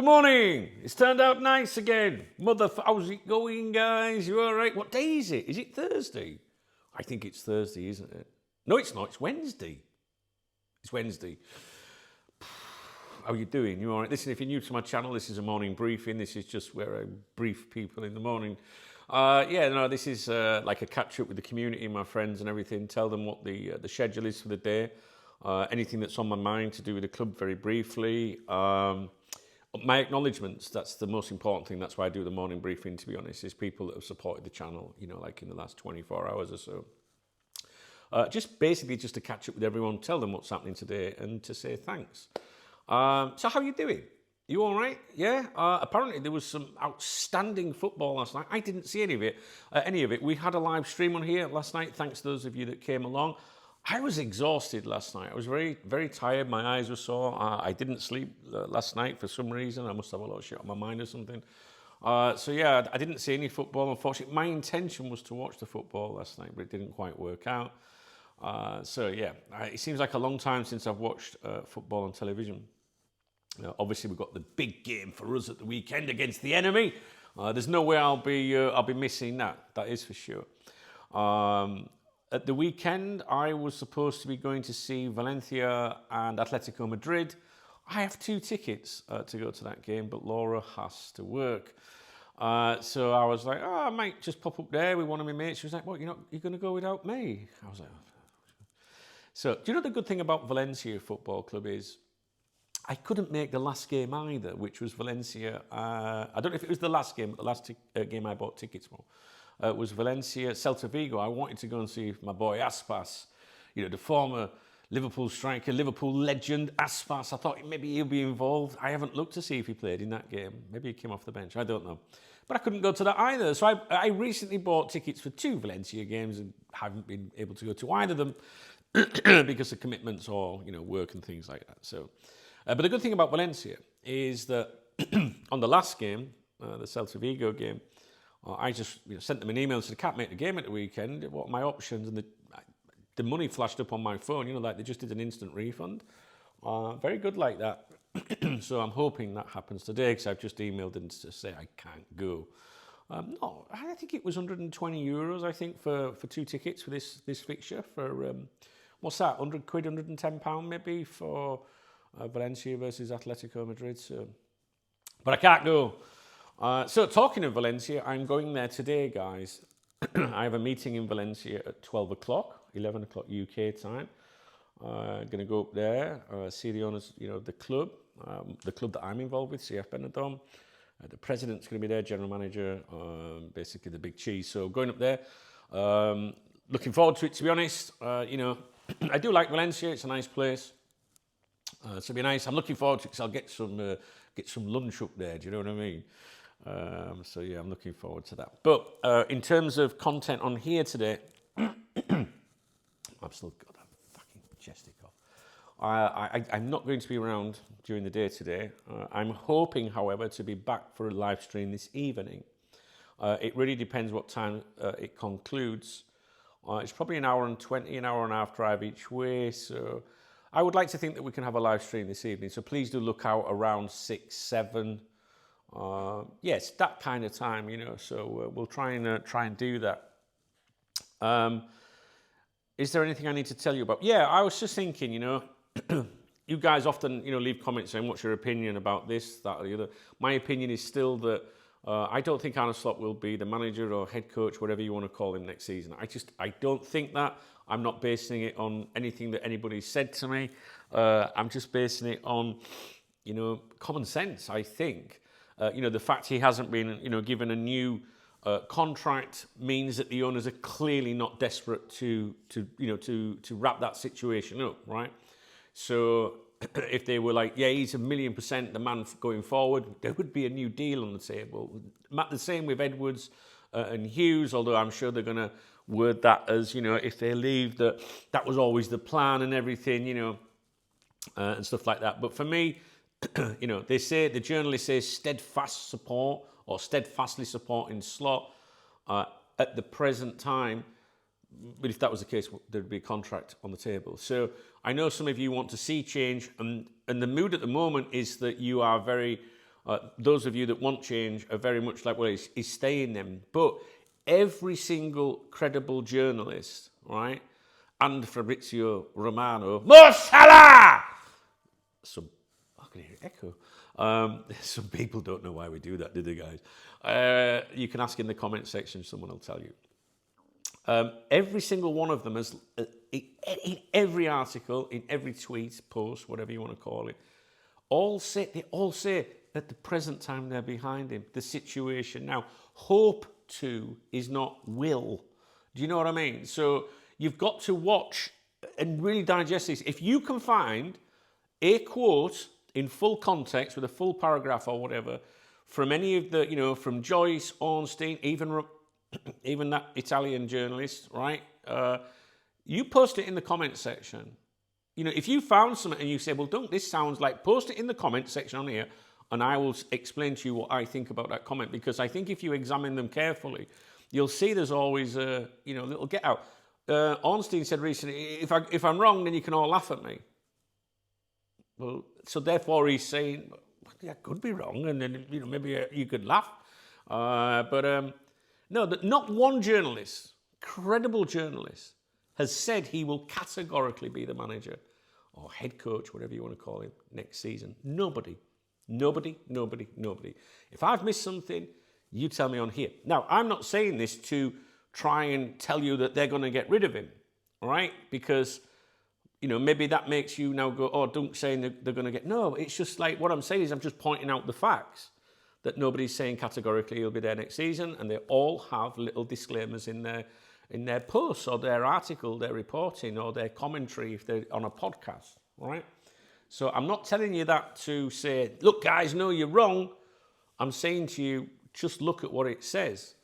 Good morning. It's turned out nice again. How's it going, guys? You all right? What day is it? Is it Thursday? I think it's Thursday, isn't it? No, it's not. It's Wednesday. It's Wednesday. How are you doing? You all right? Listen, if you're new to my channel, this is a morning briefing. This is just where I brief people in the morning. This is like a catch-up with the community, my friends and everything. Tell them what the schedule is for the day. Anything that's on my mind to do with the club very briefly. My acknowledgements, that's the most important thing. That's why I do the morning briefing, to be honest, is people that have supported the channel, like in the last 24 hours or so. Just to catch up with everyone, tell them what's happening today and to say thanks. So how are you doing? You all right? Yeah? Apparently there was some outstanding football last night. I didn't see any of it. We had a live stream on here last night, thanks to those of you that came along. I was exhausted last night. I was very, very tired. My eyes were sore. I didn't sleep last night for some reason. I must have a lot of shit on my mind or something. I didn't see any football, unfortunately. My intention was to watch the football last night, but it didn't quite work out. It seems like a long time since I've watched football on television. Obviously, we've got the big game for us at the weekend against the enemy. There's no way I'll be missing that. That is for sure. At the weekend, I was supposed to be going to see Valencia and Atletico Madrid. I have 2 tickets to go to that game, but Laura has to work. So I was like, I might just pop up there with one of my mates. She was like, what, you're going to go without me? I was like, so do you know the good thing about Valencia Football Club is I couldn't make the last game either, which was Valencia. I don't know if it was the last game, but the last game I bought tickets for. Was Valencia, Celta Vigo. I wanted to go and see my boy Aspas, the former Liverpool striker, Liverpool legend Aspas. I thought maybe he'll be involved. I haven't looked to see if he played in that game. Maybe he came off the bench. I don't know. But I couldn't go to that either. So I recently bought tickets for 2 Valencia games and haven't been able to go to either of them because of commitments or work and things like that. So, but the good thing about Valencia is that on the last game, the Celta Vigo game, I just sent them an email and said, I can't make the game at the weekend. What are my options? And the money flashed up on my phone, like they just did an instant refund. Very good like that. So I'm hoping that happens today because I've just emailed them to say I can't go. No, I think it was €120, I think, for 2 tickets for this fixture. For, what's that, 100 quid, £110 maybe for Valencia versus Atletico Madrid. So, but I can't go. So talking of Valencia, I'm going there today, guys. I have a meeting in Valencia at 12 o'clock, 11 o'clock UK time. Going to go up there, see the owners, the club that I'm involved with, CF Benidorm. The president's going to be there, general manager, basically the big cheese. So going up there, looking forward to it, to be honest. I do like Valencia. It's a nice place. So it'll be nice. I'm looking forward to it because I'll get some lunch up there. Do you know what I mean? I'm looking forward to that. But in terms of content on here today, I've still got that fucking chesty cough. I'm not going to be around during the day today. I'm hoping, however, to be back for a live stream this evening. It really depends what time it concludes. It's probably an hour and 20, an hour and a half drive each way. So I would like to think that we can have a live stream this evening. So please do look out around 6, 7. Yes, that kind of time, so we'll try and do that. Is there anything I need to tell you about? Yeah, I was just thinking, you guys often, leave comments saying, what's your opinion about this, that, or the other. My opinion is still that I don't think Arne will be the manager or head coach, whatever you want to call him, next season. I don't think that. I'm not basing it on anything that anybody said to me. I'm just basing it on, common sense, I think. The fact he hasn't been, given a new contract means that the owners are clearly not desperate to wrap that situation up, right? So if they were like, yeah, he's 1,000,000% the man going forward, there would be a new deal on the table. The same with Edwards and Hughes, although I'm sure they're going to word that as, if they leave, that was always the plan and everything, and stuff like that. But for me, the journalists say steadfast support or steadfastly supporting Slot at the present time. But if that was the case, there'd be a contract on the table. So I know some of you want to see change, and the mood at the moment is that you are very Those of you that want change are very much like, well, he's staying them. But every single credible journalist, right, and Fabrizio Romano, Mo Salah! I can hear echo. Some people don't know why we do that, do they, guys? You can ask in the comment section, someone will tell you. Every single one of them has, in every article, in every tweet, post, whatever you want to call it, they all say at the present time they're behind him, the situation. Now, hope to is not will. Do you know what I mean? So you've got to watch and really digest this. If you can find a quote in full context with a full paragraph or whatever from any of the, from Joyce, Ornstein, even that Italian journalist, right? You post it in the comment section. If you found something and you say, well, don't this sounds like, post it in the comment section on here, and I will explain to you what I think about that comment, because I think if you examine them carefully, you'll see there's always a little get out. Ornstein said recently, if I'm wrong, then you can all laugh at me. Well, so therefore he's saying, well, I could be wrong, and then maybe you could laugh. No, not one journalist, credible journalist, has said he will categorically be the manager or head coach, whatever you want to call him, next season. Nobody. If I've missed something, you tell me on here. Now, I'm not saying this to try and tell you that they're going to get rid of him, all right? Because, maybe that makes you now go, oh, don't say they're going to get... No, it's just like, what I'm saying is I'm just pointing out the facts, that nobody's saying categorically he'll be there next season, and they all have little disclaimers in their posts or their article, their reporting or their commentary if they're on a podcast, all right? So I'm not telling you that to say, look, guys, no, you're wrong. I'm saying to you, just look at what it says.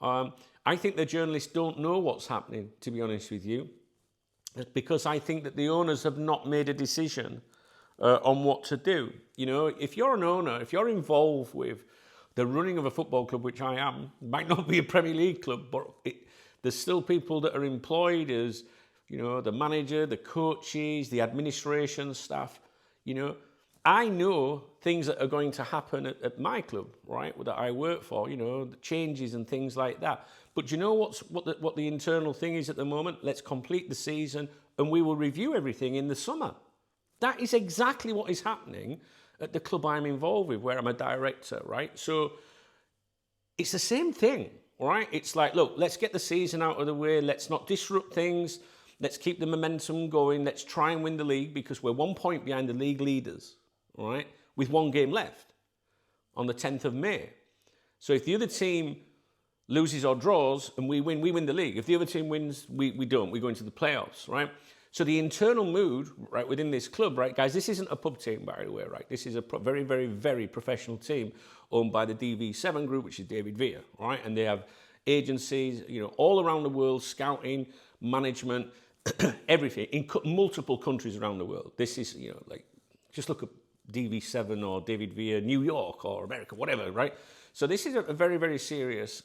I think the journalists don't know what's happening, to be honest with you, because I think that the owners have not made a decision on what to do. If you're an owner, if you're involved with the running of a football club, which I am, it might not be a Premier League club, but there's still people that are employed as, the manager, the coaches, the administration staff. I know things that are going to happen at my club, right, that I work for, the changes and things like that. But do you know what the internal thing is at the moment? Let's complete the season and we will review everything in the summer. That is exactly what is happening at the club I'm involved with, where I'm a director, right? So it's the same thing, right? It's like, look, let's get the season out of the way. Let's not disrupt things. Let's keep the momentum going. Let's try and win the league, because we're 1 point behind the league leaders, all right, with 1 game left on the 10th of May. So if the other team loses or draws and we win the league. If the other team wins, we don't. We go into the playoffs, right? So the internal mood, right, within this club, right, guys, this isn't a pub team, by the way, right? This is a very, very, very professional team owned by the DV7 group, which is David Villa, right? And they have agencies, all around the world, scouting, management, everything, in multiple countries around the world. This is, just look at DV7 or David Villa, New York or America, whatever, right? So this is a very, very serious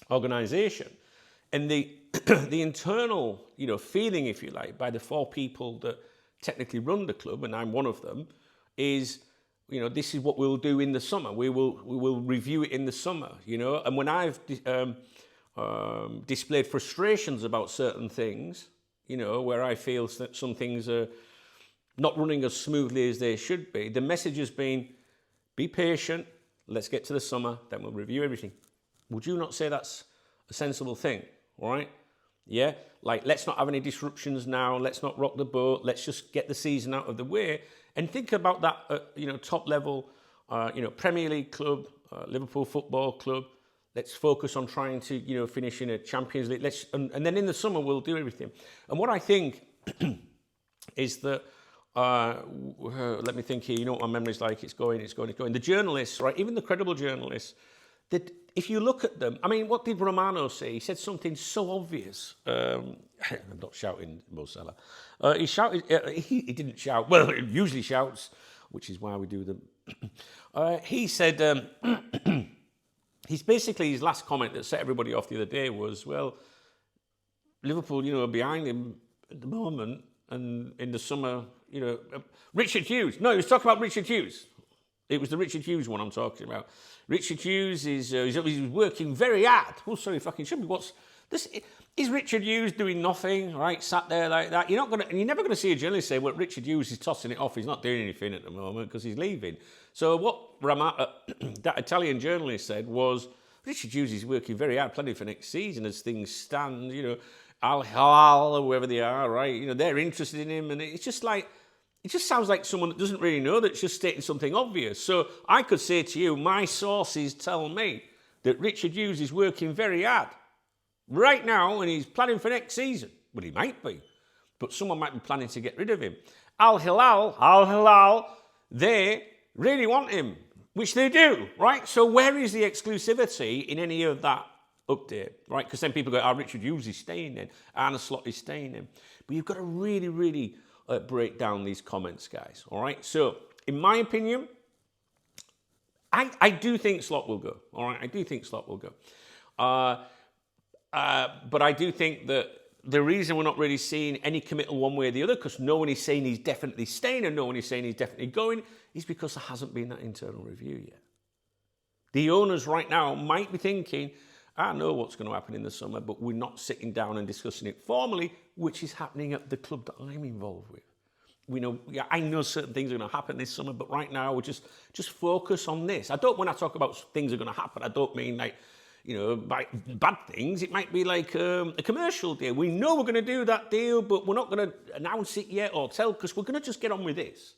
organization. And the internal, feeling, if you like, by the 4 people that technically run the club, and I'm one of them, is, this is what we'll do in the summer. We will review it in the summer, And when I've displayed frustrations about certain things, where I feel that some things are not running as smoothly as they should be, the message has been, be patient, let's get to the summer, then we'll review everything. Would you not say that's a sensible thing, all right? Yeah, like, let's not have any disruptions now, let's not rock the boat, let's just get the season out of the way, and think about that, top level, Premier League club, Liverpool Football Club. Let's focus on trying to, finish in a Champions League. And then in the summer, we'll do everything. And what I think is that, let me think here, what my memory's like, it's going. The journalists, right, even the credible journalists, that if you look at them, I mean, what did Romano say? He said something so obvious. I'm not shouting, Mo Salah. He shouted, he didn't shout, well, he usually shouts, which is why we do them. He said, his last comment that set everybody off the other day was, well, Liverpool, are behind him at the moment, and in the summer, Richard Hughes. No, he was talking about Richard Hughes. It was the Richard Hughes one I'm talking about. Richard Hughes is he's working very hard. Oh, sorry, fucking should be. What's this? Is Richard Hughes doing nothing, right? Sat there like that. You're never gonna see a journalist say, "Well, Richard Hughes is tossing it off. He's not doing anything at the moment because he's leaving." So what that Italian journalist said was, Richard Hughes is working very hard, planning for next season as things stand. You know, Al Hilal or whoever they are, right? You know, they're interested in him, and it's just like. It just sounds like someone that doesn't really know, that's just stating something obvious. So I could say to you, my sources tell me that Richard Hughes is working very hard right now and he's planning for next season. Well, he might be, but someone might be planning to get rid of him. Al Hilal, they really want him, which they do, right? So where is the exclusivity in any of that update, right? Because then people go, Richard Hughes is staying in, Arne Slot is staying in. But you've got to really break down these comments, guys, all right? So, in my opinion, I do think Slot will go, all right? I do think Slot will go. But I do think that the reason we're not really seeing any committal one way or the other, because no one is saying he's definitely staying and no one is saying he's definitely going, is because there hasn't been that internal review yet. The owners right now might be thinking, I know what's going to happen in the summer, but we're not sitting down and discussing it formally, which is happening at the club that I'm involved with. I know certain things are going to happen this summer, but right now we'll just focus on this. When I talk about things are going to happen, I don't mean like, by bad things. It might be like a commercial deal. We know we're going to do that deal, but we're not going to announce it yet or tell, because we're going to just get on with this,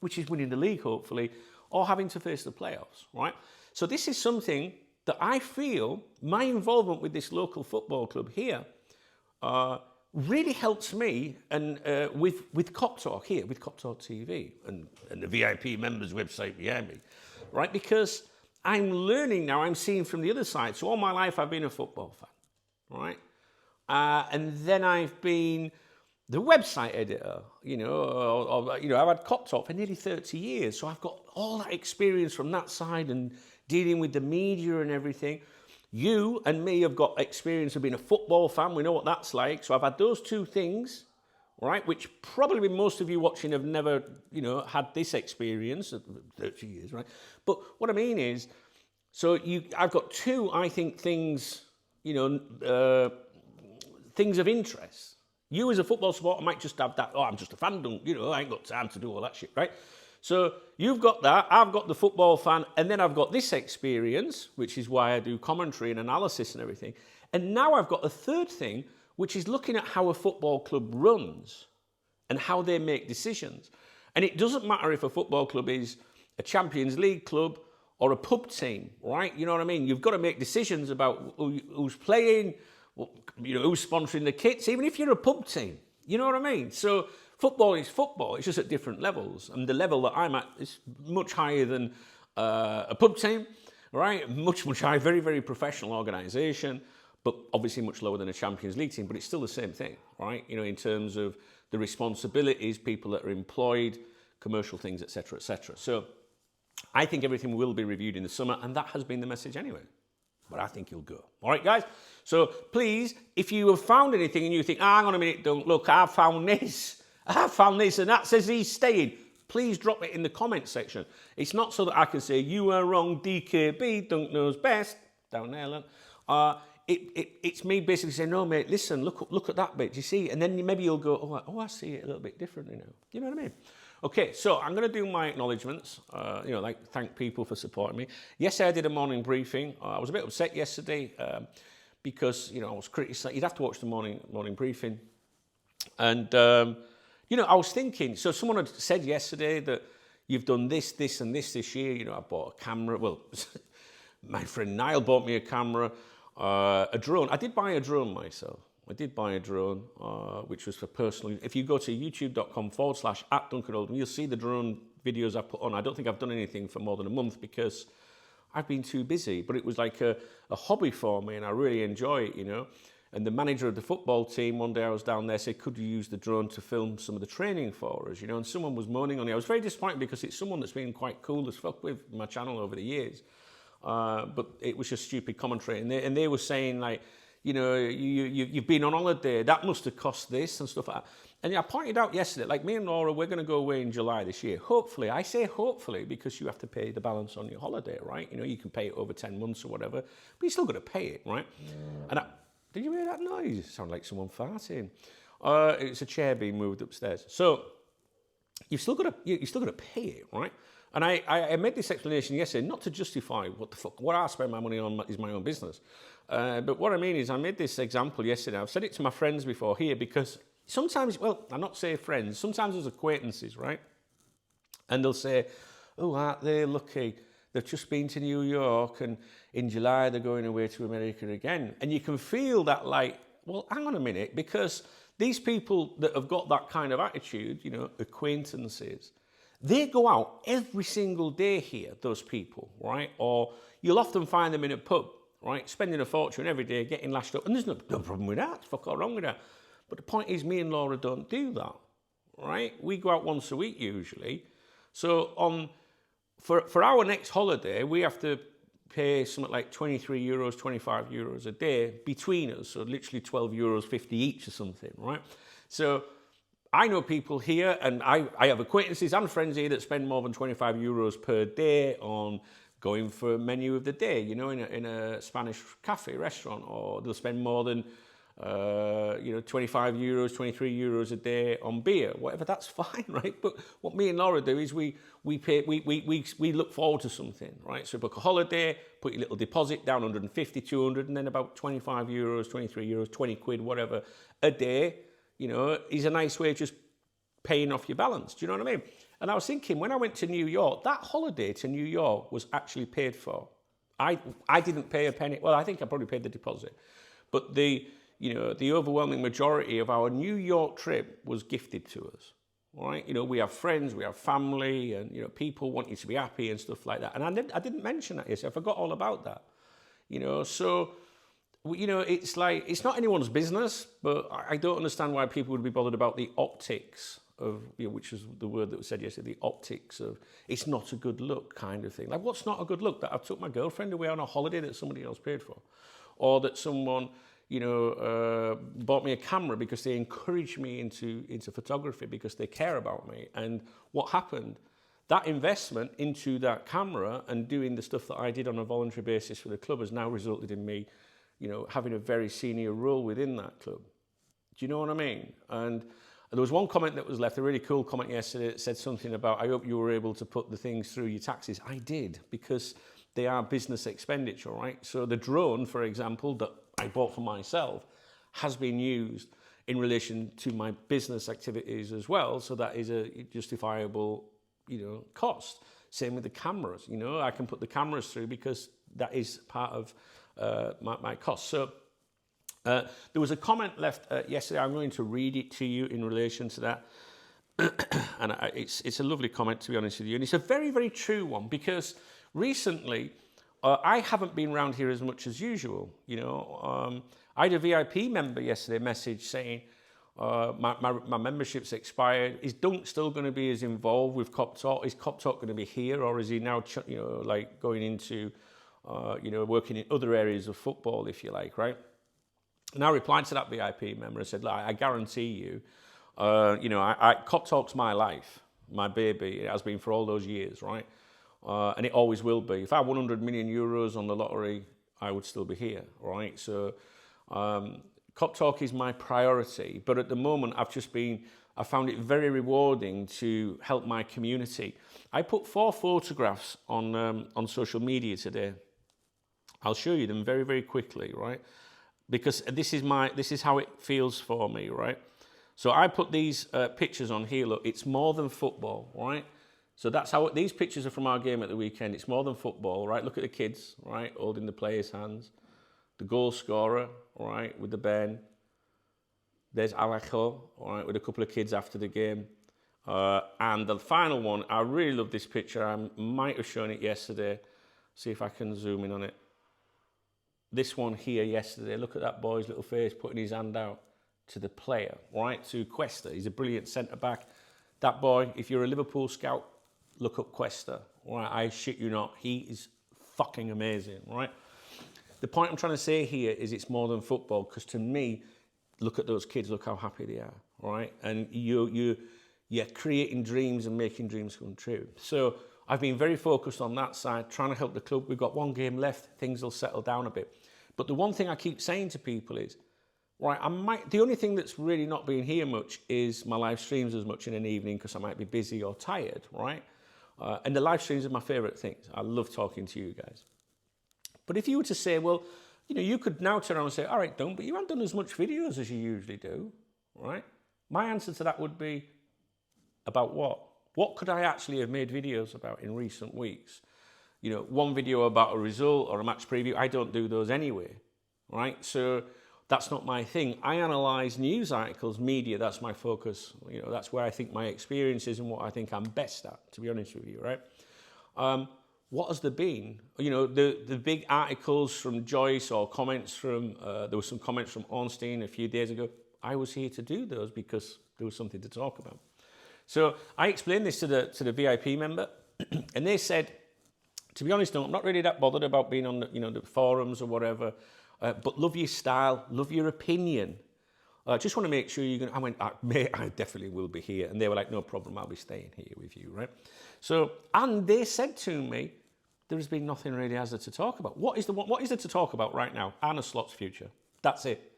which is winning the league, hopefully, or having to face the playoffs, right? So this is something that I feel my involvement with this local football club here really helps me and with Cop Talk here, with Cop Talk TV and the VIP members website behind me, right? Because I'm learning now, I'm seeing from the other side. So all my life I've been a football fan, right? And then I've been the website editor, I've had Cop Talk for nearly 30 years. So I've got all that experience from that side and dealing with the media and everything. You and me have got experience of being a football fan. We know what that's like. So I've had those two things, right? Which probably most of you watching have never, had this experience of 30 years, right? But what I mean is, I've got two, I think, things, things of interest. You as a football supporter might just have that, I'm just a fan, I ain't got time to do all that shit, right? So you've got that, I've got the football fan, and then I've got this experience, which is why I do commentary and analysis and everything. And now I've got a third thing, which is looking at how a football club runs and how they make decisions. And it doesn't matter if a football club is a Champions League club or a pub team, right? You know what I mean? You've got to make decisions about who's playing, who's sponsoring the kits, even if you're a pub team. You know what I mean? So football is football. It's just at different levels. And the level that I'm at is much higher than a pub team, right? Much higher, very, very professional organisation, but obviously much lower than a Champions League team. But it's still the same thing, right? In terms of the responsibilities, people that are employed, commercial things, etc., etc. So I think everything will be reviewed in the summer, and that has been the message anyway. But I think you'll go. All right, guys? So please, if you have found anything and you think, hang on a minute, look, I've found this, and that says he's staying, please drop it in the comments section. It's not so that I can say, you are wrong, DKB, Dunk knows best, down there, look. It's me basically saying, no, mate, listen, look at that bit, do you see? And then maybe you'll go, I see it a little bit differently now. You know what I mean? Okay, so I'm going to do my acknowledgements, thank people for supporting me. Yesterday I did a morning briefing. I was a bit upset yesterday because, I was criticised. You'd have to watch the morning briefing. And, I was thinking, so someone had said yesterday that you've done this, and this year. I bought a camera. Well, my friend Niall bought me a camera, a drone. I did buy a drone myself. Which was for personal. If you go to youtube.com/@DuncanOldham, you'll see the drone videos I put on. I don't think I've done anything for more than a month because I've been too busy. But it was like a hobby for me, and I really enjoy it, And the manager of the football team, one day I was down there, said, could you use the drone to film some of the training for us, And someone was moaning on it. I was very disappointed because it's someone that's been quite cool as fuck with my channel over the years. But it was just stupid commentary. And they were saying, like, you've been on holiday, that must have cost this and stuff like that. And I pointed out yesterday, like me and Laura, we're going to go away in July this year. Hopefully, I say hopefully because you have to pay the balance on your holiday, right? You know, you can pay it over 10 months or whatever, but you're still going to pay it, right? And did you hear that noise? It sounded like someone farting. It's a chair being moved upstairs. So you've still got to pay it, right? And I made this explanation yesterday, not to justify what I spend my money on is my own business. But what I mean is I made this example yesterday. I've said it to my friends before here because sometimes, well, I'm not saying friends, sometimes there's acquaintances, right? And they'll say, oh, aren't they lucky? They've just been to New York and in July they're going away to America again. And you can feel that like, well, hang on a minute, because these people that have got that kind of attitude, you know, acquaintances, they go out every single day here, those people, right? Or you'll often find them in a pub, right? Spending a fortune every day, getting lashed up. And there's no problem with that. Fuck all wrong with that. But the point is, me and Laura don't do that, right? We go out once a week usually. So for our next holiday, we have to pay something like 23 euros, 25 euros a day between us. So literally 12 euros 50 each or something, right? So I know people here, and I have acquaintances and friends here that spend more than 25 euros per day on going for menu of the day, you know, in a Spanish cafe restaurant, or they'll spend more than 25 euros, 23 euros a day on beer, whatever. That's fine, right? But what me and Laura do is we look forward to something, right? So book a holiday, put your little deposit down, 150, 200, and then about 25 euros, 23 euros, 20 quid, whatever, a day, you know, is a nice way of just paying off your balance. Do you know what I mean? And I was thinking, when I went to New York, that holiday to New York was actually paid for. I didn't pay a penny. Well, I think I probably paid the deposit. But the overwhelming majority of our New York trip was gifted to us, right? You know, we have friends, we have family, and, you know, people want you to be happy and stuff like that. And I didn't mention that yesterday. I forgot all about that, you know. So, you know, it's like, it's not anyone's business, but I don't understand why people would be bothered about the optics of, you know, which is the word that was said yesterday, the optics of it's not a good look kind of thing. Like, what's not a good look? That I took my girlfriend away on a holiday that somebody else paid for, or that someone, you know, bought me a camera because they encouraged me into photography because they care about me. And what happened? That investment into that camera and doing the stuff that I did on a voluntary basis for the club has now resulted in me, you know, having a very senior role within that club. Do you know what I mean? And there was one comment that was left, a really cool comment yesterday that said something about, I hope you were able to put the things through your taxes. I did, because they are business expenditure, right? So the drone, for example, that I bought for myself has been used in relation to my business activities as well. So that is a justifiable, you know, cost. Same with the cameras, you know, I can put the cameras through because that is part of my cost. So there was a comment left yesterday. I'm going to read it to you in relation to that. And it's a lovely comment, to be honest with you. And it's a very, very true one, because recently I haven't been around here as much as usual. You know, I had a VIP member yesterday message saying my membership's expired. Is Dunk still going to be as involved with Cop Talk? Is Cop Talk going to be here, or is he now, you know, like going into, you know, working in other areas of football, if you like, right? And I replied to that VIP member and said, look, I guarantee you, you know, Cop Talk's my life, my baby. It has been for all those years, right? And it always will be. If I won 100 million euros on the lottery, I would still be here, right? So Cop Talk is my priority. But at the moment, I found it very rewarding to help my community. I put 4 photographs on social media today. I'll show you them very, very quickly, right? Because this is how it feels for me, right? So I put these pictures on here. Look, it's more than football, right? So that's how these pictures are from our game at the weekend. It's more than football, right? Look at the kids, right, holding the players' hands. The goal scorer, right, with the Ben. There's Alejo, all right, with a couple of kids after the game. And the final one, I really love this picture. I might have shown it yesterday. See if I can zoom in on it. This one here yesterday, look at that boy's little face putting his hand out to the player, right, to Cuesta. He's a brilliant centre-back. That boy, if you're a Liverpool scout, look up Cuesta, right? I shit you not, he is fucking amazing, right? The point I'm trying to say here is it's more than football, because to me, look at those kids, look how happy they are, right? And you're creating dreams and making dreams come true. So I've been very focused on that side, trying to help the club. We've got one game left, things will settle down a bit. But the one thing I keep saying to people is, right, the only thing that's really not being here much is my live streams as much in an evening because I might be busy or tired, right? And the live streams are my favourite things. I love talking to you guys. But if you were to say, well, you could now turn around and say, all right, but you haven't done as much videos as you usually do, right? My answer to that would be, about what? What could I actually have made videos about in recent weeks? One video about a result or a match preview, I don't do those anyway, right? So that's not my thing. I analyse news articles, media, that's my focus. That's where I think my experience is and what I think I'm best at, to be honest with you, right? What has there been? The big articles from Joyce or comments from, there were some comments from Ornstein a few days ago. I was here to do those because there was something to talk about. So I explained this to the VIP member and they said, to be honest, no, I'm not really that bothered about being on the forums or whatever, but love your style, love your opinion. Just want to make sure you're going to... I went, mate, I definitely will be here. And they were like, no problem, I'll be staying here with you, right? So, and they said to me, there has been nothing really as there to talk about. What is there to talk about right now? Arne Slot's future. That's it.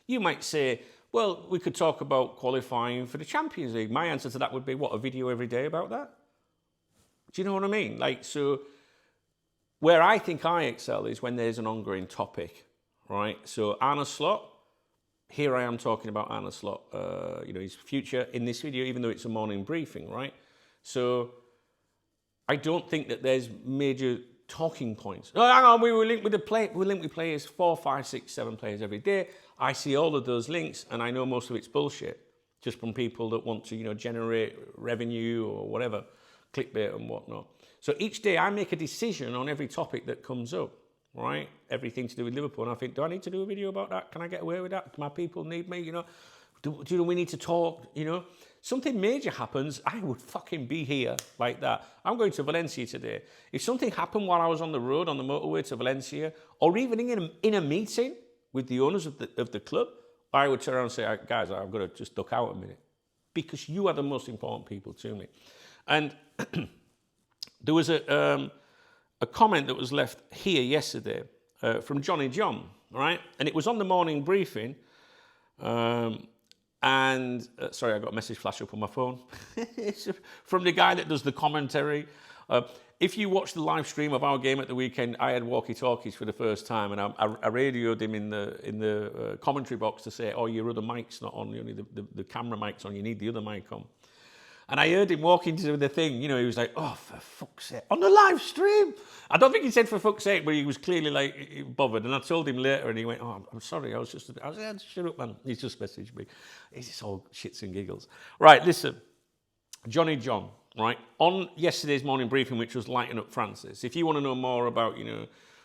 You might say, well, we could talk about qualifying for the Champions League. My answer to that would be, what, a video every day about that? Do you know what I mean? So where I think I excel is when there's an ongoing topic, right? So Arne Slot, here I am talking about Arne Slot, his future in this video, even though it's a morning briefing, right? So I don't think that there's major talking points. Oh, hang on, we were linked with players, 4, 5, 6, 7 players every day. I see all of those links and I know most of it's bullshit, just from people that want to, generate revenue or whatever, clickbait and whatnot. So each day I make a decision on every topic that comes up, right? Everything to do with Liverpool. And I think, do I need to do a video about that? Can I get away with that? Do my people need me? Do we need to talk? Something major happens, I would fucking be here like that. I'm going to Valencia today. If something happened while I was on the road, on the motorway to Valencia, or even in a meeting with the owners of the club, I would turn around and say, guys, I've got to just duck out a minute. Because you are the most important people to me. And there was a comment that was left here yesterday from Johnny John, right? And it was on the morning briefing. Sorry, I got a message flash up on my phone. It's from the guy that does the commentary. If you watch the live stream of our game at the weekend, I had walkie-talkies for the first time, and I radioed him in the commentary box to say, "Oh, your other mic's not on. Only the camera mic's on. You need the other mic on." And I heard him walking to the thing. He was like, "Oh, for fuck's sake, on the live stream!" I don't think he said for fuck's sake, but he was clearly like bothered. And I told him later, and he went, "Oh, I'm sorry. I was like, shut up, man." He's just messaged me. It's just all shits and giggles. Right, listen, Johnny John. Right, on yesterday's morning briefing, which was Lighten Up Francis. If you want to know more about,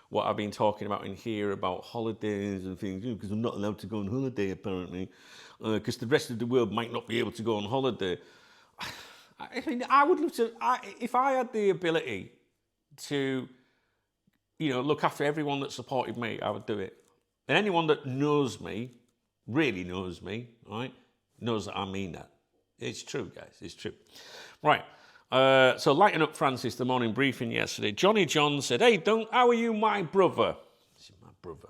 what I've been talking about in here about holidays and things, because I'm not allowed to go on holiday apparently, because the rest of the world might not be able to go on holiday. I mean, I would love to. If I had the ability to, look after everyone that supported me, I would do it. And anyone that knows me, really knows me, right, knows that I mean that. It's true, guys. It's true. Right. So Lighten Up Francis, the morning briefing yesterday. Johnny John said, "Hey, how are you, my brother?" This is my brother.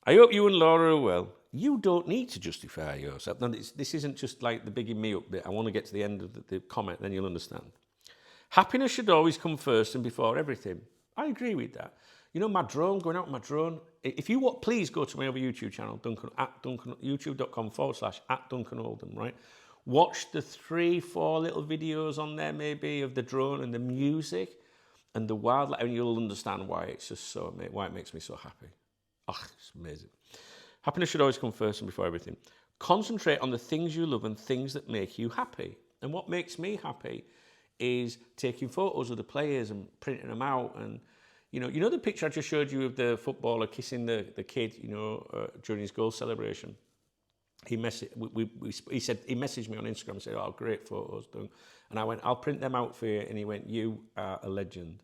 "I hope you and Laura are well. You don't need to justify yourself." Now, this isn't just like the bigging me up bit. I want to get to the end of the comment, then you'll understand. "Happiness should always come first and before everything." I agree with that. My drone, going out with my drone. If you want, please go to my other YouTube channel, youtube.com/@DuncanOldham, right? Watch the 3-4 little videos on there, maybe, of the drone and the music and the wildlife, and you'll understand why it's just why it makes me so happy. Oh, it's amazing. Happiness should always come first and before everything. Concentrate on the things you love and things that make you happy. And what makes me happy is taking photos of the players and printing them out. And, the picture I just showed you of the footballer kissing the kid, during his goal celebration. He said he messaged me on Instagram and said, "Oh, great photos, Dunk." And I went, "I'll print them out for you." And he went, "You are a legend."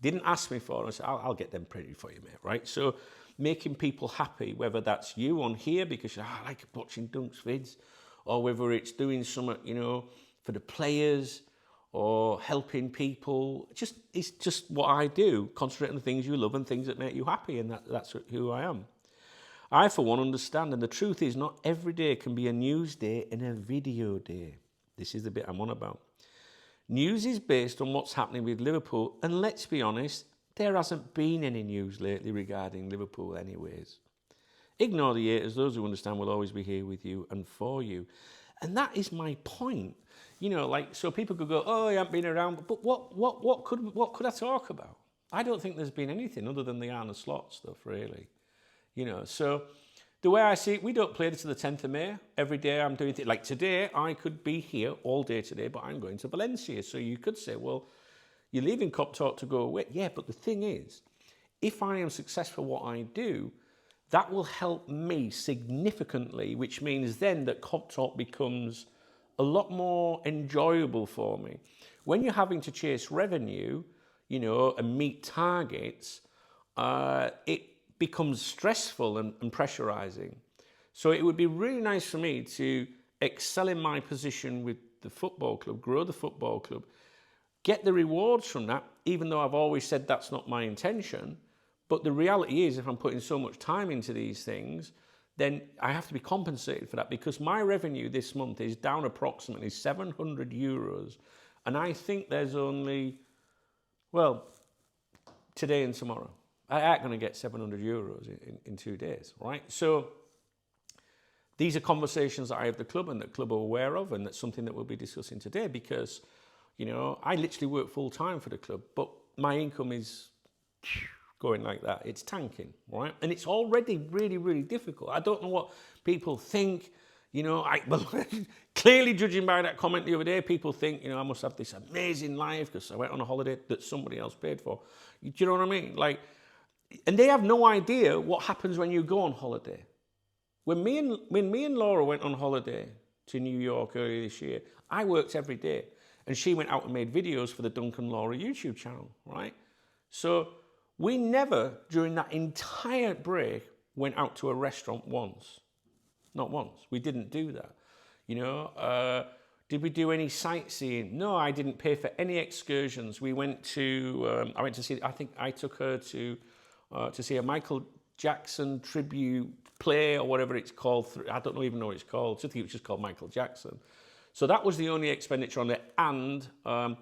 Didn't ask me for it. I said, I'll get them printed for you, mate, right? So making people happy, whether that's you on here because I like watching Dunk's vids, or whether it's doing something, you know, for the players or helping people. It's just what I do. Concentrate on the things you love and things that make you happy, and that's who I am. I, for one, understand, and the truth is not every day can be a news day and a video day. This is the bit I'm on about. News is based on what's happening with Liverpool, and let's be honest, there hasn't been any news lately regarding Liverpool anyways. Ignore the haters, those who understand will always be here with you and for you. And that is my point. You know, like, so people could go, oh, I haven't been around, but what could I talk about? I don't think there's been anything other than the Arne slot stuff, really. You know, so the way I see it, we don't play to the 10th of May. Every day I'm doing things. Like today, I could be here all day today, but I'm going to Valencia. So you could say, well, you're leaving Cop Talk to go away. Yeah, but the thing is, if I am successful at what I do, that will help me significantly, which means then that Cop Talk becomes a lot more enjoyable for me. When you're having to chase revenue, you know, and meet targets, it becomes stressful and pressurizing. So it would be really nice for me to excel in my position with the football club, grow the football club, get the rewards from that, even though I've always said that's not my intention. But the reality is, if I'm putting so much time into these things, then I have to be compensated for that, because my revenue this month is down approximately €700. And I think there's only, well, today and tomorrow. I ain't going to get €700 in 2 days, right? So these are conversations that I have the club and that the club are aware of, and that's something that we'll be discussing today, because, you know, I literally work full time for the club, but my income is going like that. It's tanking, right? And it's already really, really difficult. I don't know what people think, you know, well, clearly judging by that comment the other day, people think, you know, I must have this amazing life because I went on a holiday that somebody else paid for. Do you know what I mean? Like, and they have no idea what happens when you go on holiday. When me and Laura went on holiday to New York earlier this year, I worked every day, and she went out and made videos for the Duncan Laura YouTube channel, right? So we never, during that entire break, went out to a restaurant once. Not once. We didn't do that. You know, did we do any sightseeing? No, I didn't pay for any excursions. We went to, I went to see, I think I took her to see a Michael Jackson tribute play or whatever it's called. I don't even know what it's called. I think it was just called Michael Jackson. So that was the only expenditure on it. And, I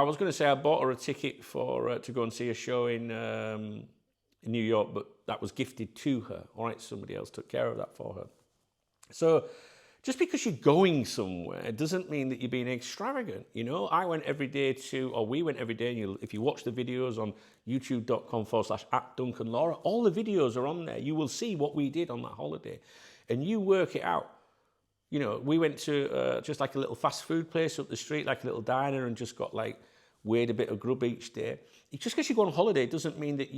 was going to say I bought her a ticket for to go and see a show in New York, but that was gifted to her. All right, somebody else took care of that for her. So just because you're going somewhere doesn't mean that you're being extravagant. You know, I went every day we went every day. And if you watch the videos on youtube.com/@DuncanLaura, all the videos are on there. You will see what we did on that holiday, and you work it out. You know, we went to just like a little fast food place up the street, like a little diner, and just got like weighed a bit of grub each day. Just because you go on holiday doesn't mean that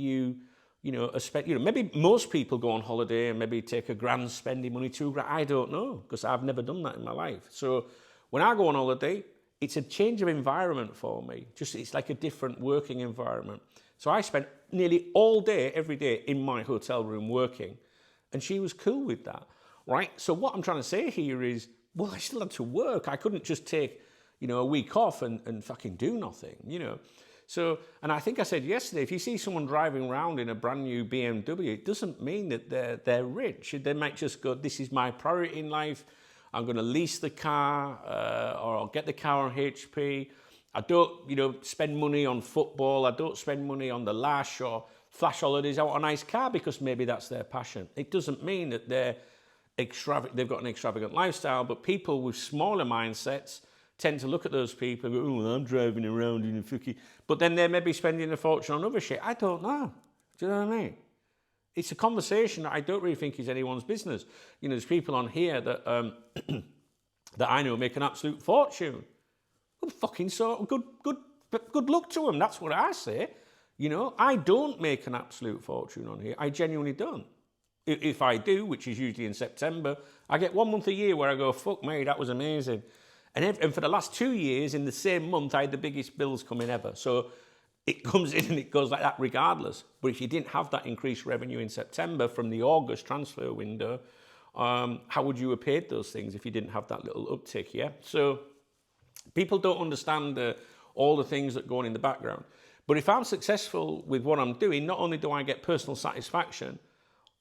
maybe most people go on holiday and maybe take $1,000 spending money, $2,000. I don't know, because I've never done that in my life. So when I go on holiday, it's a change of environment for me. It's like a different working environment. So I spent nearly all day, every day in my hotel room working, and she was cool with that, right? So what I'm trying to say here is, well, I still had to work. I couldn't just take, a week off and fucking do nothing, So, and I think I said yesterday, if you see someone driving around in a brand new BMW, it doesn't mean that they're rich. They might just go, this is my priority in life. I'm going to lease the car, or I'll get the car on HP. I don't, spend money on football. I don't spend money on the lash or flash holidays out on a nice car because maybe that's their passion. It doesn't mean that they've got an extravagant lifestyle, but people with smaller mindsets tend to look at those people and go, I'm driving around in a fucking... But then they may be spending a fortune on other shit. I don't know. Do you know what I mean? It's a conversation that I don't really think is anyone's business. There's people on here that that I know make an absolute fortune. Well, fucking so good luck to them. That's what I say. I don't make an absolute fortune on here. I genuinely don't. If I do, which is usually in September, I get 1 month a year where I go, fuck me, that was amazing. And for the last 2 years, in the same month, I had the biggest bills coming ever. So it comes in and it goes like that regardless. But if you didn't have that increased revenue in September from the August transfer window, how would you have paid those things if you didn't have that little uptick, yeah? So people don't understand all the things that go on in the background. But if I'm successful with what I'm doing, not only do I get personal satisfaction,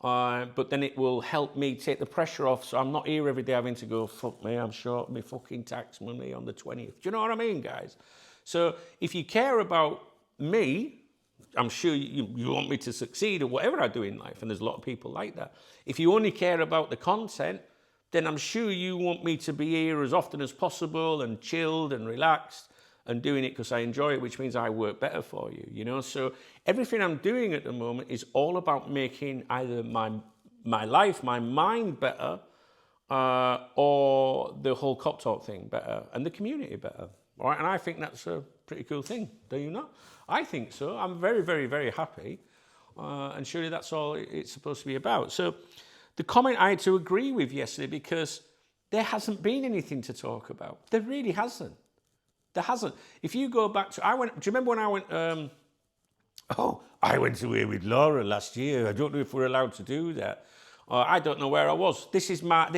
but then it will help me take the pressure off, so I'm not here every day having to go, fuck me, I'm short my fucking tax money on the 20th. Do you know what I mean, guys? So if you care about me, I'm sure you want me to succeed or whatever I do in life, and there's a lot of people like that. If you only care about the content, then I'm sure you want me to be here as often as possible and chilled and relaxed and doing it because I enjoy it, which means I work better for you, you know? So everything I'm doing at the moment is all about making either my life, my mind better, or the whole Cop Talk thing better and the community better, all right? And I think that's a pretty cool thing, do you not? I think so. I'm very, very, very happy, and surely that's all it's supposed to be about. So the comment I had to agree with yesterday because there hasn't been anything to talk about. There really hasn't. There hasn't. If you go back to, do you remember when I went, I went away with Laura last year. I don't know if we're allowed to do that. I don't know where I was. This is my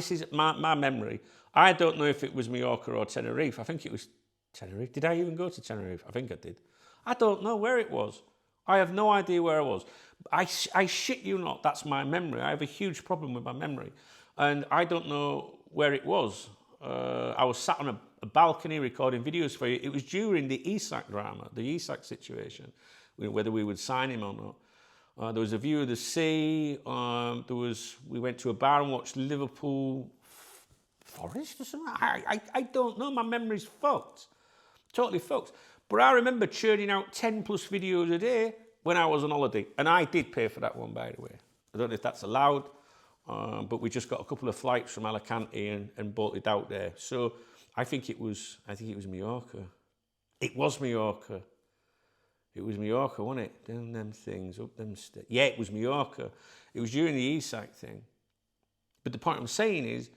memory. I don't know if it was Mallorca or Tenerife. I think it was Tenerife. Did I even go to Tenerife? I think I did. I don't know where it was. I have no idea where I was. I shit you not, that's my memory. I have a huge problem with my memory. And I don't know where it was. I was sat on a balcony recording videos for you. It was during the Isak drama, the Isak situation, whether we would sign him or not. There was a view of the sea. We went to a bar and watched Liverpool Forest or something. I don't know. My memory's fucked. Totally fucked. But I remember churning out 10 plus videos a day when I was on holiday. And I did pay for that one, by the way. I don't know if that's allowed, but we just got a couple of flights from Alicante and bolted out there. So I think it was Mallorca. It was Mallorca. It was Mallorca, wasn't it? Down them things, up them stairs. Yeah, it was Mallorca. It was during the Isak thing. But the point I'm saying is,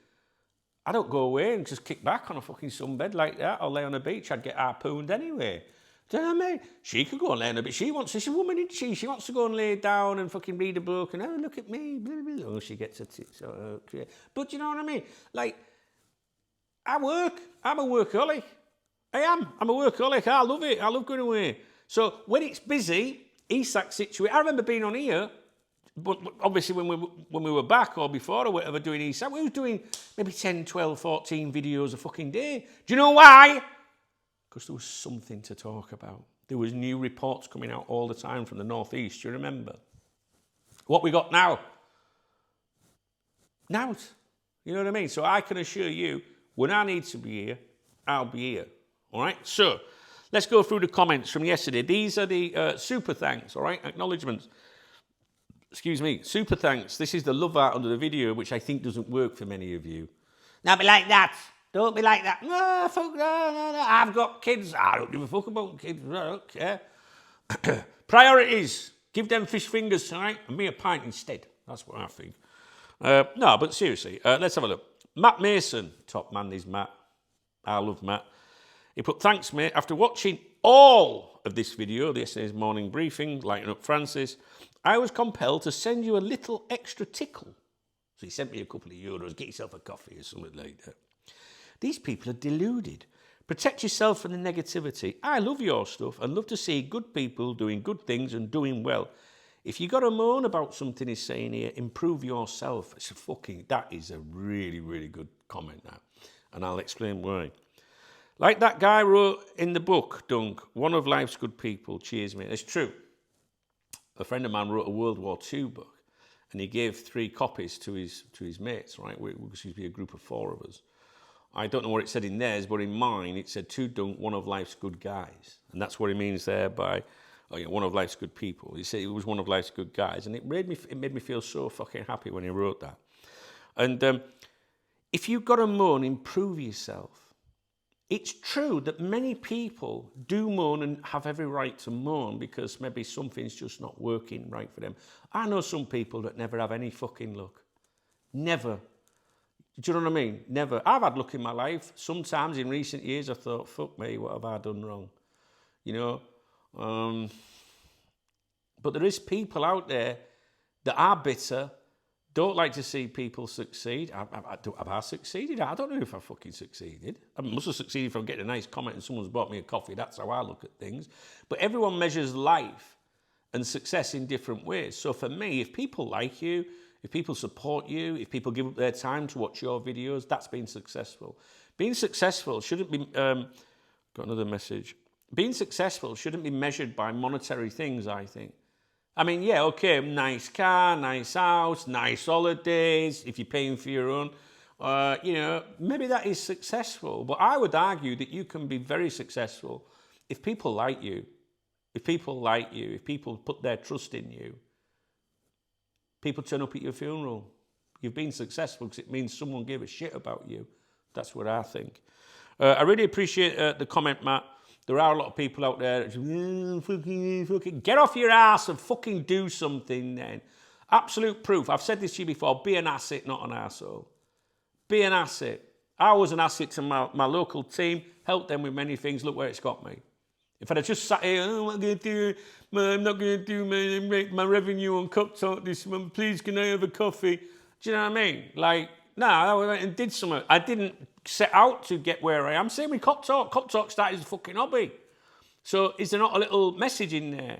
I don't go away and just kick back on a fucking sunbed like that or lay on a beach. I'd get harpooned anyway. Do you know what I mean? She could go and lay on a beach. She's a woman, isn't she? She wants to go and lay down and fucking read a book and, oh, look at me. Blah, blah, blah. Oh, she gets a sort of... But you know what I mean? Like, I work. I'm a workaholic. I am. I'm a workaholic. I love it. I love going away. So when it's busy, Isak situation... I remember being on here, but obviously when we were back or before or whatever doing Isak, we were doing maybe 10, 12, 14 videos a fucking day. Do you know why? Because there was something to talk about. There was new reports coming out all the time from the northeast. Do you remember? What we got now? Now. You know what I mean? So I can assure you, when I need to be here, I'll be here. All right? So let's go through the comments from yesterday. These are the super thanks, all right? Acknowledgements. Excuse me, super thanks. This is the love art under the video, which I think doesn't work for many of you. Don't be like that. Don't be like that. No, fuck, no. I've got kids. I don't give a fuck about kids. I don't care. Priorities. Give them fish fingers tonight and me a pint instead. That's what I think. No, but seriously, let's have a look. Matt Mason. Top man is Matt. I love Matt. He put, thanks, mate. After watching all of this video, yesterday's morning briefing, lighting up Francis, I was compelled to send you a little extra tickle. So he sent me a couple of euros. Get yourself a coffee or something like that. These people are deluded. Protect yourself from the negativity. I love your stuff and love to see good people doing good things and doing well. If you got to moan about something he's saying here, improve yourself. That is a really, really good comment now. And I'll explain why. Like that guy wrote in the book, Dunk, one of life's good people. Cheers, mate. It's true. A friend of mine wrote a World War II book and he gave 3 copies to his mates, right? Which used to be a group of 4 of us. I don't know what it said in theirs, but in mine it said to Dunk, one of life's good guys. And that's what he means there by one of life's good people. He said he was one of life's good guys. And it made me feel so fucking happy when he wrote that. And if you've got to moan, improve yourself. It's true that many people do moan and have every right to moan because maybe something's just not working right for them. I know some people that never have any fucking luck. Never. Do you know what I mean? Never. I've had luck in my life. Sometimes in recent years I thought, fuck me, what have I done wrong? You know? But there is people out there that are bitter, Don't like to see people succeed. Have I succeeded? I don't know if I fucking succeeded. I must have succeeded from getting a nice comment and someone's bought me a coffee. That's how I look at things. But everyone measures life and success in different ways. So for me, if people like you, if people support you, if people give up their time to watch your videos, that's being successful. Being successful shouldn't be... got another message. Being successful shouldn't be measured by monetary things, I think. I mean, yeah, okay, nice car, nice house, nice holidays, if you're paying for your own, maybe that is successful. But I would argue that you can be very successful if people like you, if people put their trust in you, people turn up at your funeral. You've been successful because it means someone gave a shit about you. That's what I think. I really appreciate the comment, Matt. There are a lot of people out there, fucking get off your ass and fucking do something then. Absolute proof. I've said this to you before. Be an asset, not an arsehole. Be an asset. I was an asset to my local team, helped them with many things. Look where it's got me. If I'd have just sat here, I'm not going to do my revenue on Cup Talk this month. Please, can I have a coffee? Do you know what I mean? Like, no, I went and did something. I didn't set out to get where I am. Same with Cop Talk. Cop Talk started as a fucking hobby. So is there not a little message in there?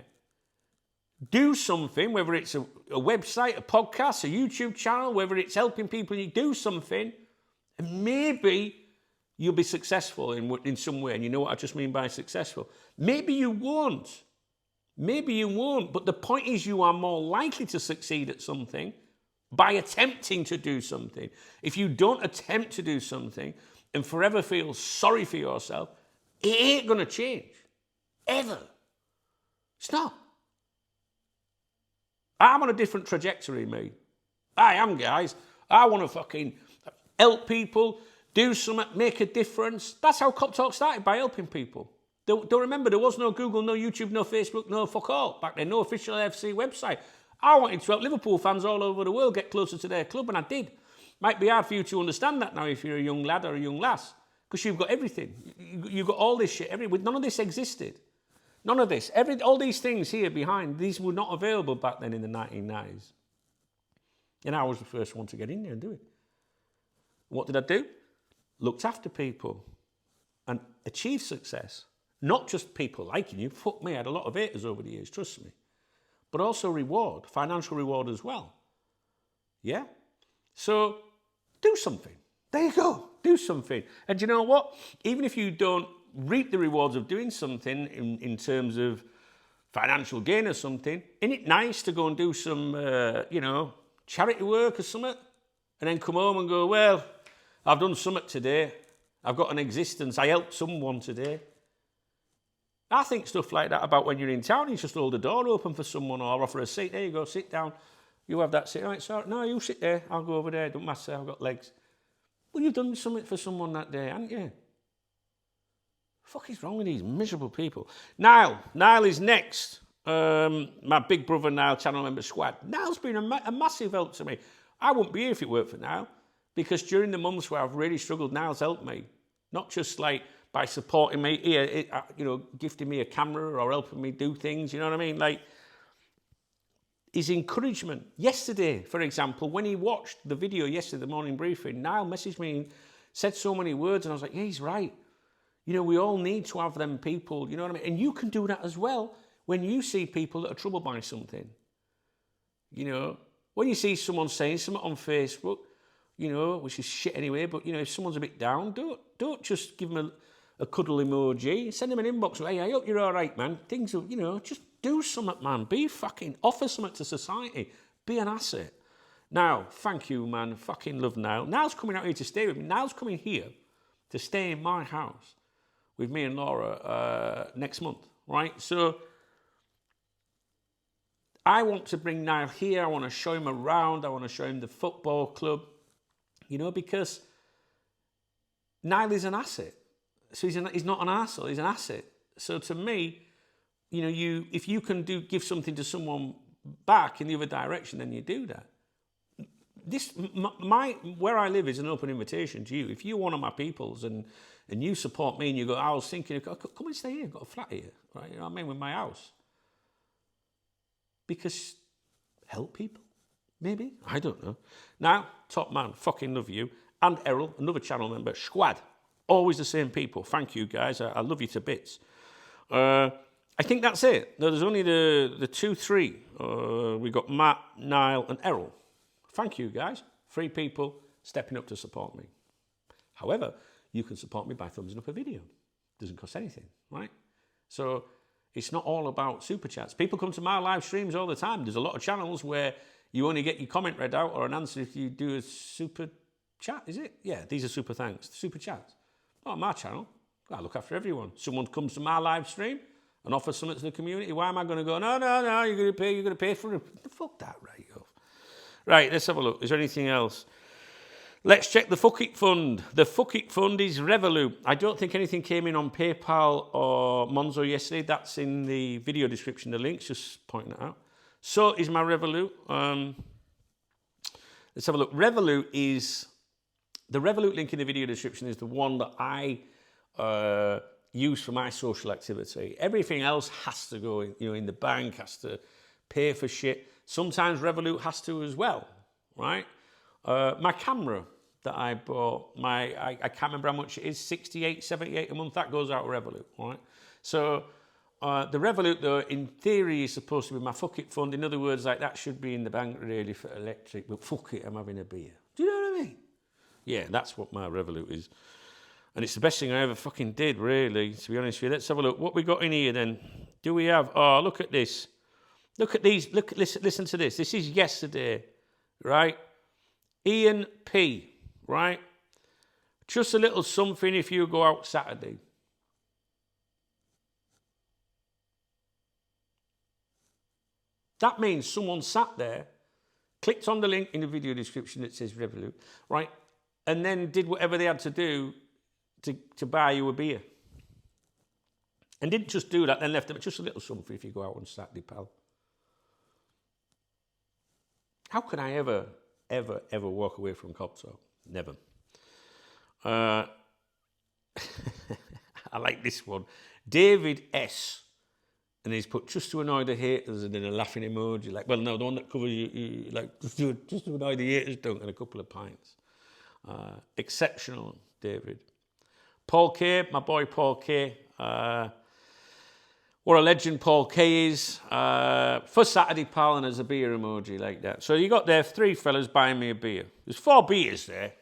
Do something, whether it's a website, a podcast, a YouTube channel, whether it's helping people, you do something, and maybe you'll be successful in some way. And you know what I just mean by successful? Maybe you won't. Maybe you won't. But the point is you are more likely to succeed at something by attempting to do something. If you don't attempt to do something and forever feel sorry for yourself, it ain't going to change. Ever. It's not. I'm on a different trajectory, me. I am, guys. I want to fucking help people, do something, make a difference. That's how Cop Talk started, by helping people. Don't remember, there was no Google, no YouTube, no Facebook, no fuck all back then, no official FC website. I wanted to help Liverpool fans all over the world get closer to their club, and I did. Might be hard for you to understand that now if you're a young lad or a young lass, because you've got everything. You've got all this shit. None of this existed. None of this. All these things here behind, these were not available back then in the 1990s. And I was the first one to get in there and do it. What did I do? Looked after people and achieved success. Not just people liking you. Fuck me, I had a lot of haters over the years, trust me. But also reward, financial reward as well. Yeah? So, do something. There you go. Do something. And you know what? Even if you don't reap the rewards of doing something in terms of financial gain or something, isn't it nice to go and do some, charity work or something? And then come home and go, well, I've done something today. I've got an existence. I helped someone today. I think stuff like that about when you're in town, you just hold the door open for someone or offer a seat. There you go, sit down. You have that seat. Right, sorry. No, you sit there. I'll go over there. Don't matter. I've got legs. Well, you've done something for someone that day, haven't you? Fuck is wrong with these miserable people? Niall is next. My big brother Niall, channel member squad. Niall's been a massive help to me. I wouldn't be here if it weren't for Niall, because during the months where I've really struggled, Niall's helped me. Not just like by supporting me, gifting me a camera or helping me do things, you know what I mean? Like, his encouragement. Yesterday, for example, when he watched the video yesterday, the morning briefing, Niall messaged me and said so many words, and I was like, yeah, he's right. You know, we all need to have them people, you know what I mean? And you can do that as well when you see people that are troubled by something. You know, when you see someone saying something on Facebook, you know, which is shit anyway, but, you know, if someone's a bit down, don't just give them a cuddle emoji. Send them an inbox. Hey, I hope you're all right, man. Things are, you know, just do something, man. Offer something to society. Be an asset. Now, thank you, man. Fucking love Niall. Niall's coming out here to stay with me. Niall's coming here to stay in my house with me and Laura next month, right? So I want to bring Niall here. I want to show him around. I want to show him the football club, you know, because Niall is an asset. So he's not an arsehole, he's an asset. So to me, you know, if you can give something to someone back in the other direction, then you do that. Where I live is an open invitation to you. If you're one of my peoples and you support me and you go, I was thinking, come and stay here, I've got a flat here, right? You know what I mean, with my house. Because help people. Maybe, I don't know. Now, top man, fucking love you. And Errol, another channel member, Squad. Always the same people. Thank you, guys. I love you to bits. I think that's it. There's only the 2, 3. We got Matt, Niall, and Errol. Thank you, guys. 3 people stepping up to support me. However, you can support me by thumbsing up a video. Doesn't cost anything, right? So it's not all about super chats. People come to my live streams all the time. There's a lot of channels where you only get your comment read out or an answer if you do a super chat, is it? Yeah, these are super thanks, super chats. Not on my channel. I look after everyone. Someone comes to my live stream and offers something to the community. Why am I going to go, no, you're going to pay for it. Fuck that right off. Right, let's have a look. Is there anything else? Let's check the Fuck It Fund. The Fuck It Fund is Revolut. I don't think anything came in on PayPal or Monzo yesterday. That's in the video description, the links, just pointing it out. So is my Revolut. Let's have a look. Revolut is... The Revolut link in the video description is the one that I use for my social activity. Everything else has to go in the bank, has to pay for shit. Sometimes Revolut has to as well, right? My camera that I bought, I can't remember how much it is, 68, 78 a month, that goes out of Revolut, right? So the Revolut, though, in theory is supposed to be my Fuck It Fund. In other words, like that should be in the bank really for electric, but fuck it, I'm having a beer. Do you know what I mean? Yeah, that's what my Revolut is. And it's the best thing I ever fucking did, really, to be honest with you. Let's have a look. What we got in here, then? Do we have... Oh, look at this. Look at these. Listen to this. This is yesterday, right? Ian P, right? Just a little something if you go out Saturday. That means someone sat there, clicked on the link in the video description that says Revolut, right? And then did whatever they had to do to buy you a beer. And didn't just do that, then left them just a little something if you go out on Saturday, pal. How can I ever walk away from cop talk? Never. I like this one. David S. And he's put just to annoy the haters and then a laughing emoji. Like, well, no, the one that covers you like, just to annoy the haters, don't, and a couple of pints. Exceptional, David. Paul K, my boy Paul K. What a legend Paul K is. For Saturday, pal, and there's a beer emoji like that. So you got there 3 fellas buying me a beer. There's 4 beers there.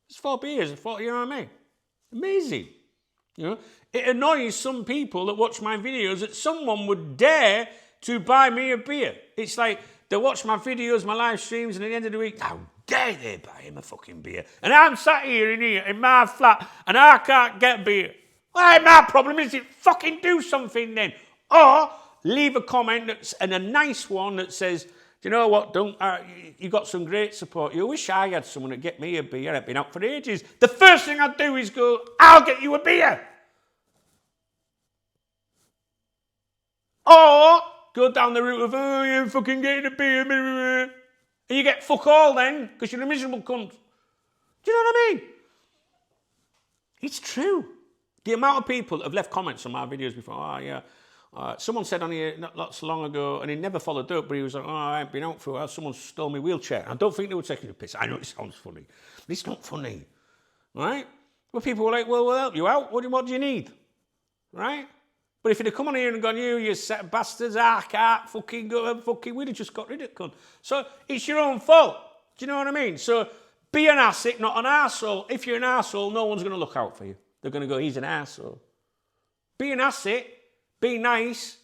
There's 4 beers. You know what I mean? Amazing. You know, it annoys some people that watch my videos that someone would dare to buy me a beer. It's like they watch my videos, my live streams, and at the end of the week, how dare they buy him a fucking beer? And I'm sat here in my flat and I can't get beer. Well, my problem is it fucking do something then. Or leave a comment and a nice one that says, do you know what, you got some great support. You wish I had someone to get me a beer. I've been out for ages. The first thing I'd do is go, I'll get you a beer. Or go down the route of, oh, you're fucking getting a beer. And you get fuck all then, because you're a miserable cunt. Do you know what I mean? It's true. The amount of people that have left comments on my videos before, oh, yeah. Someone said on here not so long ago, and he never followed up, but he was like, oh, I ain't been out for a while. Someone stole my wheelchair. I don't think they were taking a piss. I know it sounds funny, but it's not funny. Right? But people were like, well, we'll help you out. What do you need? Right? But if he'd have come on here and gone, you set of bastards, I can't fucking go, we'd have just got rid of it, cunt. So it's your own fault. Do you know what I mean? So be an asset, not an arsehole. If you're an arsehole, no one's going to look out for you. They're going to go, he's an arsehole. Be an asset. Be nice.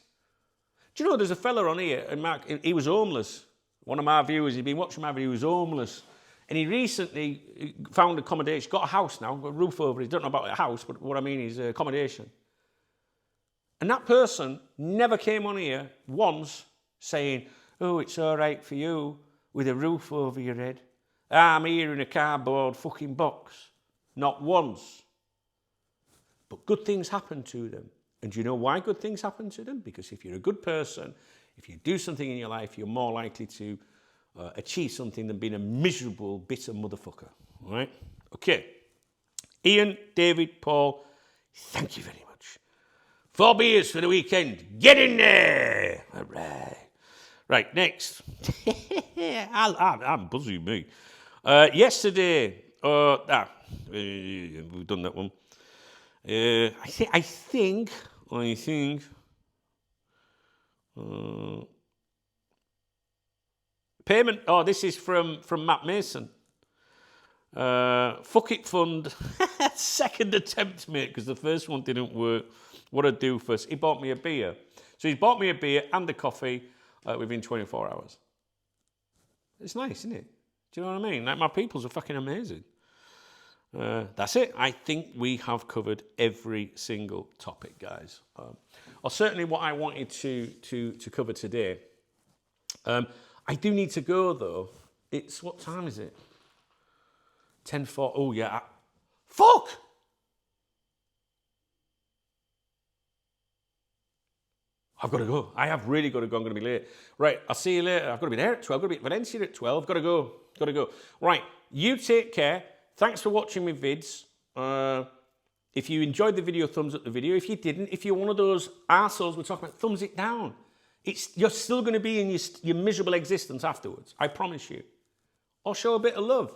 Do you know there's a fella on here, and Mark, he was homeless. One of my viewers, he'd been watching my video, he was homeless. And he recently found accommodation, got a house now, got a roof over it. Don't know about a house, but what I mean is accommodation. And that person never came on here once saying, oh, it's all right for you with a roof over your head. I'm here in a cardboard fucking box. Not once. But good things happen to them. And do you know why good things happen to them? Because if you're a good person, if you do something in your life, you're more likely to achieve something than being a miserable, bitter motherfucker. All right? Okay. Ian, David, Paul, thank you very much. 4 beers for the weekend. Get in there! All right. Right, next. I'm buzzing, me. Yesterday, we've done that one. I think. Payment. Oh, this is from Matt Mason. Fuck it fund. Second attempt, mate, because the first one didn't work. What I do first? He bought me a beer. So he's bought me a beer and a coffee within 24 hours. It's nice, isn't it? Do you know what I mean? Like, my peoples are fucking amazing. That's it. I think we have covered every single topic, guys. Or certainly what I wanted to cover today. I do need to go, though. It's, what time is it? 10:04. Oh, yeah. Fuck! I've got to go. I have really got to go. I'm going to be late. Right, I'll see you later. I've got to be there at 12. I've got to be at Valencia at 12. Got to go. Right, you take care. Thanks for watching my vids. If you enjoyed the video, thumbs up the video. If you didn't, if you're one of those arseholes we're talking about, thumbs it down. You're still going to be in your miserable existence afterwards. I promise you. Or show a bit of love.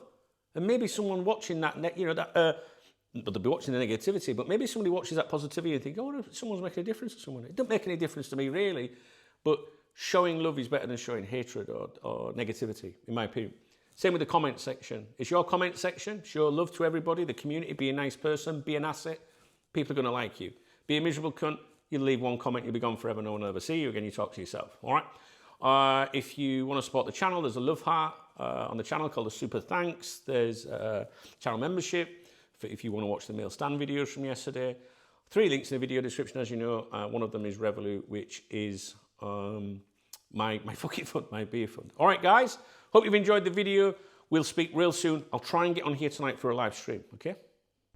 And maybe someone watching that, but they'll be watching the negativity, but maybe somebody watches that positivity and think, oh, someone's making a difference to someone. It doesn't make any difference to me, really. But showing love is better than showing hatred or negativity, in my opinion. Same with the comment section. It's your comment section. Show love to everybody, the community. Be a nice person. Be an asset. People are going to like you. Be a miserable cunt. You'll leave one comment. You'll be gone forever. No one will ever see you again. You talk to yourself. All right? If you want to support the channel, there's a love heart on the channel called a super thanks. There's channel membership if you want to watch the meal stand videos from yesterday. 3 links in the video description, as you know. One of them is Revolut, which is my fucking fund, my beer fund. All right, guys. Hope you've enjoyed the video. We'll speak real soon. I'll try and get on here tonight for a live stream, okay?